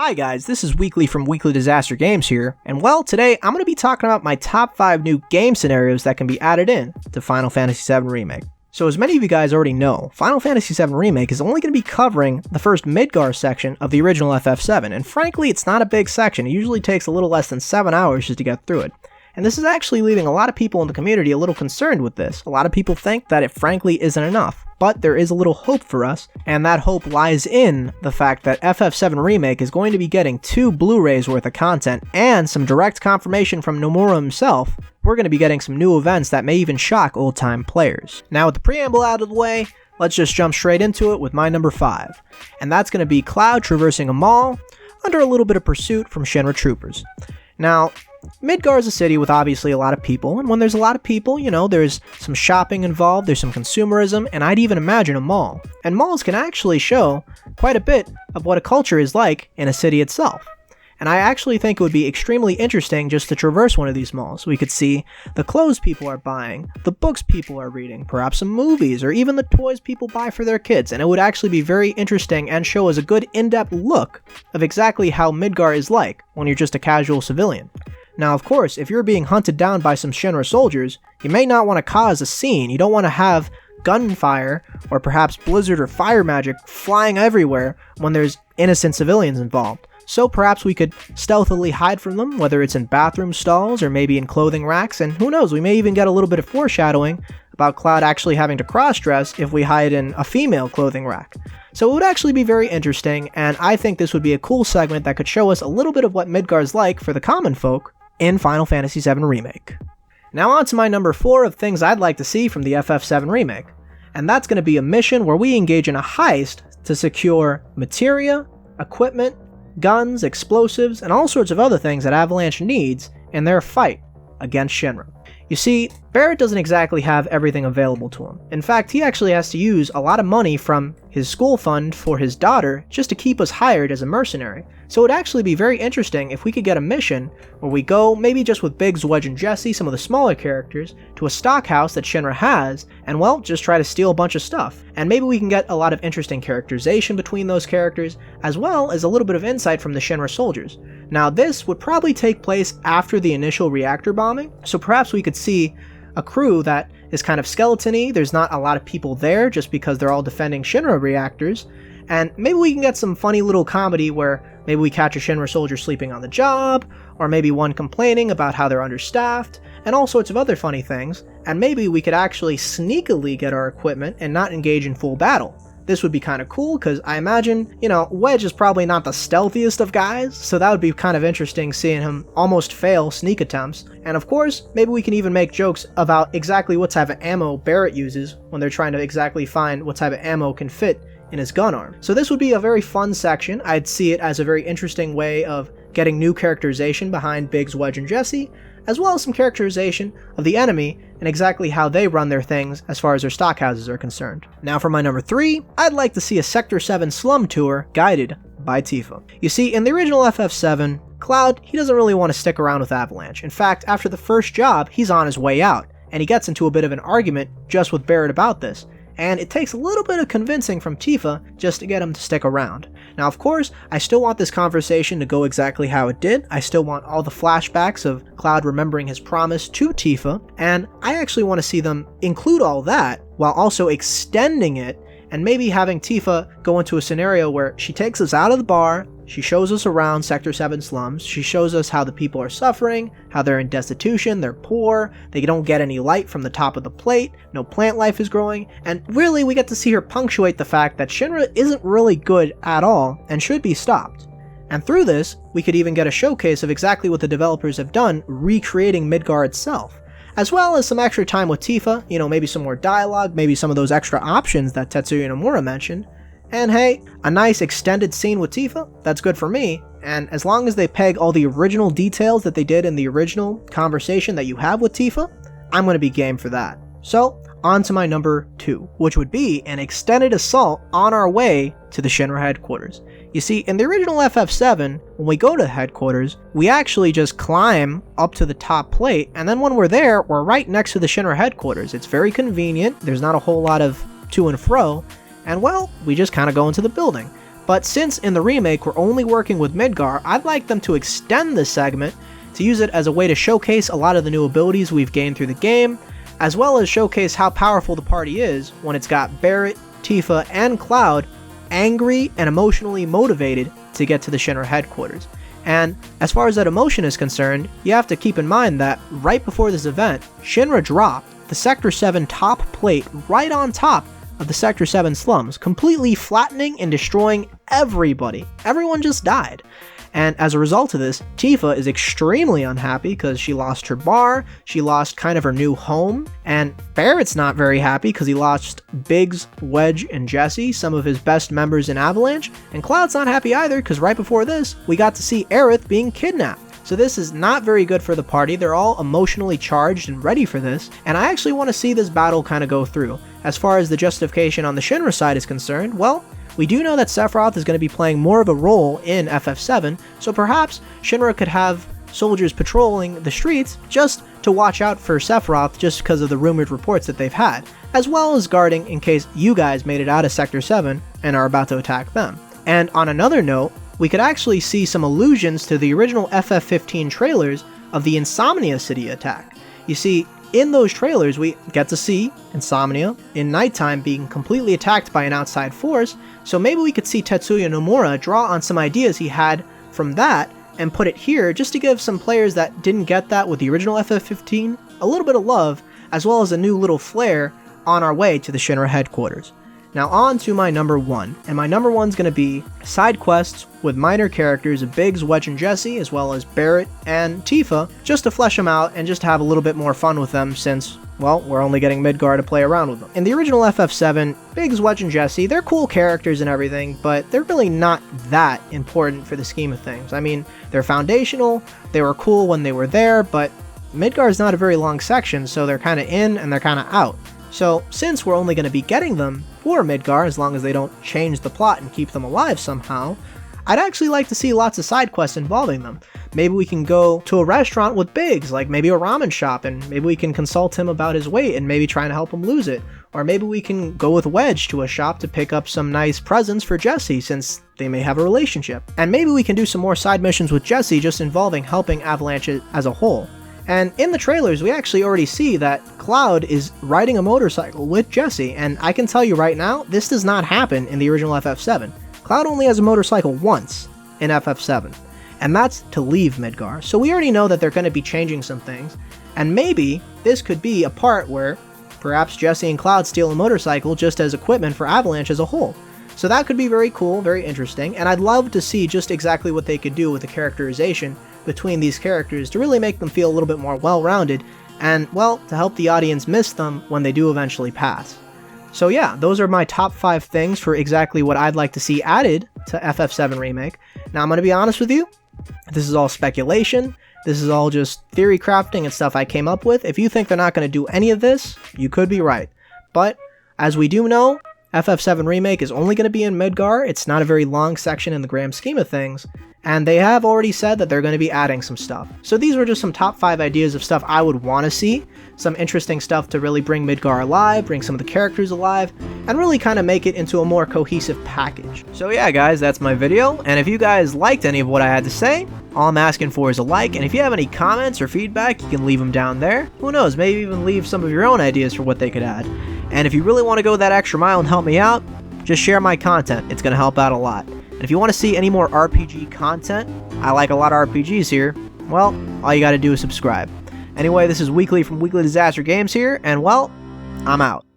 Hi guys, this is Weekly from Weekly Disaster Games here, and well, today I'm going to be talking about my top 5 new game scenarios that can be added in to Final Fantasy VII Remake. So as many of you guys already know, Final Fantasy VII Remake is only going to be covering the first Midgar section of the original FF7, and frankly it's not a big section. It usually takes a little less than 7 hours just to get through it. And this is actually leaving a lot of people in the community a little concerned with this. A lot of people think that it frankly isn't enough. But there is a little hope for us, and that hope lies in the fact that FF7 Remake is going to be getting 2 Blu Rays worth of content and some direct confirmation from Nomura himself. We're going to be getting some new events that may even shock old-time players. Now with the preamble out of the way, let's just jump straight into it with my number 5. And that's going to be Cloud traversing a mall under a little bit of pursuit from Shinra troopers. Now, Midgar is a city with obviously a lot of people, and when there's a lot of people, you know, there's some shopping involved, there's some consumerism, and I'd even imagine a mall. And malls can actually show quite a bit of what a culture is like in a city itself. And I actually think it would be extremely interesting just to traverse one of these malls. We could see the clothes people are buying, the books people are reading, perhaps some movies, or even the toys people buy for their kids, and it would actually be very interesting and show us a good in-depth look of exactly how Midgar is like when you're just a casual civilian. Now, of course, if you're being hunted down by some Shinra soldiers, you may not want to cause a scene. You don't want to have gunfire or perhaps blizzard or fire magic flying everywhere when there's innocent civilians involved. So perhaps we could stealthily hide from them, whether it's in bathroom stalls or maybe in clothing racks, and who knows, we may even get a little bit of foreshadowing about Cloud actually having to cross-dress if we hide in a female clothing rack. So it would actually be very interesting, and I think this would be a cool segment that could show us a little bit of what Midgar's like for the common folk in Final Fantasy VII Remake. Now on to my number 4 of things I'd like to see from the FF7 Remake, and that's going to be a mission where we engage in a heist to secure materia, equipment, guns, explosives, and all sorts of other things that Avalanche needs in their fight against Shinra. You see, Barrett doesn't exactly have everything available to him. In fact, he actually has to use a lot of money from his school fund for his daughter just to keep us hired as a mercenary. So it would actually be very interesting if we could get a mission where we go, maybe just with Biggs, Wedge, and Jesse, some of the smaller characters, to a stock house that Shinra has, and well, just try to steal a bunch of stuff. And maybe we can get a lot of interesting characterization between those characters, as well as a little bit of insight from the Shinra soldiers. Now this would probably take place after the initial reactor bombing, so perhaps we could see a crew that is kind of skeleton-y. There's not a lot of people there just because they're all defending Shinra reactors, and maybe we can get some funny little comedy where maybe we catch a Shinra soldier sleeping on the job, or maybe one complaining about how they're understaffed, and all sorts of other funny things, and maybe we could actually sneakily get our equipment and not engage in full battle. This would be kind of cool, because I imagine, you know, Wedge is probably not the stealthiest of guys, so that would be kind of interesting seeing him almost fail sneak attempts. And of course, maybe we can even make jokes about exactly what type of ammo Barrett uses when they're trying to exactly find what type of ammo can fit in his gun arm. So this would be a very fun section. I'd see it as a very interesting way of getting new characterization behind Biggs, Wedge, and Jesse, as well as some characterization of the enemy and exactly how they run their things as far as their stockhouses are concerned. Now for my number 3, I'd like to see a Sector 7 slum tour guided by Tifa. You see, in the original FF7, Cloud, he doesn't really want to stick around with Avalanche. In fact, after the first job, he's on his way out, and he gets into a bit of an argument just with Barrett about this. And it takes a little bit of convincing from Tifa just to get him to stick around. Now of course, I still want this conversation to go exactly how it did. I still want all the flashbacks of Cloud remembering his promise to Tifa, and I actually want to see them include all that while also extending it and maybe having Tifa go into a scenario where she takes us out of the bar, she shows us around Sector 7 slums, she shows us how the people are suffering, how they're in destitution, they're poor, they don't get any light from the top of the plate, no plant life is growing, and really we get to see her punctuate the fact that Shinra isn't really good at all and should be stopped. And through this, we could even get a showcase of exactly what the developers have done recreating Midgar itself, as well as some extra time with Tifa, you know, maybe some more dialogue, maybe some of those extra options that Tetsuya Nomura mentioned. And hey, a nice extended scene with Tifa, that's good for me, and as long as they peg all the original details that they did in the original conversation that you have with Tifa, I'm going to be game for that. So, on to my number 2, which would be an extended assault on our way to the Shinra headquarters. You see, in the original FF7, when we go to the headquarters, we actually just climb up to the top plate, and then when we're there, we're right next to the Shinra headquarters. It's very convenient, there's not a whole lot of to and fro, and well, we just kind of go into the building. But since in the remake we're only working with Midgar, I'd like them to extend this segment to use it as a way to showcase a lot of the new abilities we've gained through the game, as well as showcase how powerful the party is when it's got Barret, Tifa, and Cloud angry and emotionally motivated to get to the Shinra headquarters. And as far as that emotion is concerned, you have to keep in mind that right before this event, Shinra dropped the Sector 7 top plate right on top of the Sector 7 slums, completely flattening and destroying everybody. Everyone just died. And as a result of this, Tifa is extremely unhappy because she lost her bar, she lost kind of her new home, and Barret's not very happy because he lost Biggs, Wedge, and Jesse, some of his best members in Avalanche, and Cloud's not happy either because right before this, we got to see Aerith being kidnapped. So this is not very good for the party. They're all emotionally charged and ready for this, and I actually want to see this battle kind of go through. As far as the justification on the Shinra side is concerned, well, we do know that Sephiroth is going to be playing more of a role in FF7, so perhaps Shinra could have soldiers patrolling the streets just to watch out for Sephiroth just because of the rumored reports that they've had, as well as guarding in case you guys made it out of Sector 7 and are about to attack them. And on another note, we could actually see some allusions to the original FF15 trailers of the Insomnia City attack. You see, in those trailers, we get to see Insomnia in nighttime being completely attacked by an outside force, so maybe we could see Tetsuya Nomura draw on some ideas he had from that and put it here just to give some players that didn't get that with the original FF15 a little bit of love, as well as a new little flair on our way to the Shinra headquarters. Now on to my number 1, and my number 1's going to be side quests with minor characters of Biggs, Wedge, and Jesse, as well as Barret and Tifa, just to flesh them out and just to have a little bit more fun with them since, well, we're only getting Midgar to play around with them. In the original FF7, Biggs, Wedge, and Jesse, they're cool characters and everything, but they're really not that important for the scheme of things. I mean, they're foundational, they were cool when they were there, but Midgar is not a very long section, so they're kind of in and they're kind of out. So, since we're only going to be getting them for Midgar, as long as they don't change the plot and keep them alive somehow, I'd actually like to see lots of side quests involving them. Maybe we can go to a restaurant with Biggs, like maybe a ramen shop, and maybe we can consult him about his weight and maybe trying to help him lose it. Or maybe we can go with Wedge to a shop to pick up some nice presents for Jesse, since they may have a relationship. And maybe we can do some more side missions with Jesse just involving helping Avalanche as a whole. And in the trailers, we actually already see that Cloud is riding a motorcycle with Jesse, and I can tell you right now, this does not happen in the original FF7. Cloud only has a motorcycle once in FF7, and that's to leave Midgar. So we already know that they're going to be changing some things, and maybe this could be a part where perhaps Jesse and Cloud steal a motorcycle just as equipment for Avalanche as a whole. So that could be very cool, very interesting, and I'd love to see just exactly what they could do with the characterization between these characters to really make them feel a little bit more well-rounded and, well, to help the audience miss them when they do eventually pass. So yeah, those are my top 5 things for exactly what I'd like to see added to FF7 Remake. Now I'm going to be honest with you, this is all speculation, this is all just theory crafting and stuff I came up with. If you think they're not going to do any of this, you could be right. But, as we do know, FF7 Remake is only going to be in Midgar. It's not a very long section in the grand scheme of things, and they have already said that they're going to be adding some stuff. So these were just some top 5 ideas of stuff I would want to see, some interesting stuff to really bring Midgar alive, bring some of the characters alive, and really kind of make it into a more cohesive package. So yeah guys, that's my video, and if you guys liked any of what I had to say, all I'm asking for is a like, and if you have any comments or feedback, you can leave them down there. Who knows, maybe even leave some of your own ideas for what they could add. And if you really want to go that extra mile and help me out, just share my content. It's going to help out a lot. And if you want to see any more RPG content, I like a lot of RPGs here, well, all you got to do is subscribe. Anyway, this is Weekly from Weekly Disaster Games here, and well, I'm out.